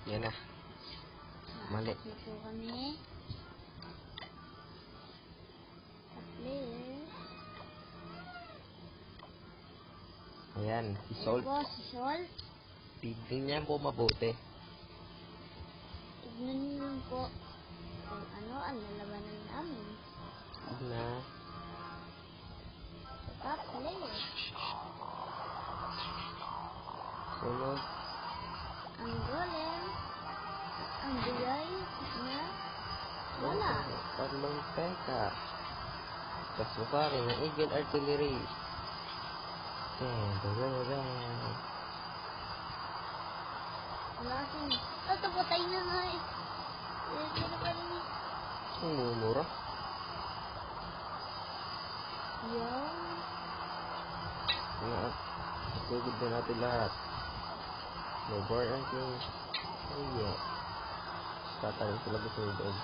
Yan na. Mali. Na po kami. Sa player. Ayan, si Sol. Po, si Sol. Tignan niya po mabuti. Tignan niyo lang po kung ano ang lalabanan namin. Na. Sa top player. Sunod. Ang golem. Ang bigay na wala. Tatlong peka. Kasukari ng Eagle Artillery. Wala. Wala akong... Ito, patay na nga eh. Pero pa rin eh. Mumura. Yan. Nga. Tugod na natin lahat. No bar ang king. Oh yeah. Tatayin sila gusto yung doon.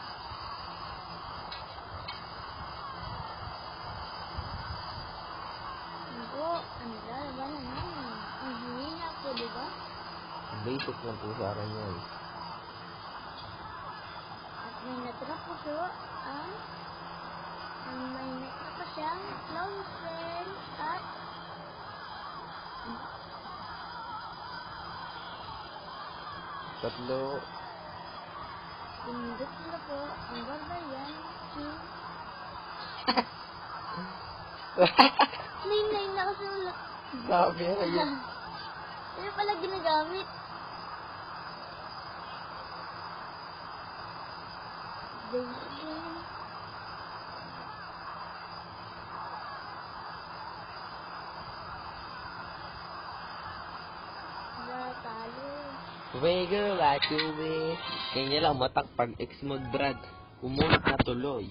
Ako, ang lalabanan namin. Ang hihina ko, diba? Basic lang po sa akin yan. At may natira po siya ang may natira pa siyang clown spell at Tatlo. pindot na po ang barbarian king. Nine na kasi wala. Sabi yan. Ano pala ginagamit? Daisy. Talo. Wiggle like you wish. Kanya lang matak pag X mag drag. Umunat na tuloy.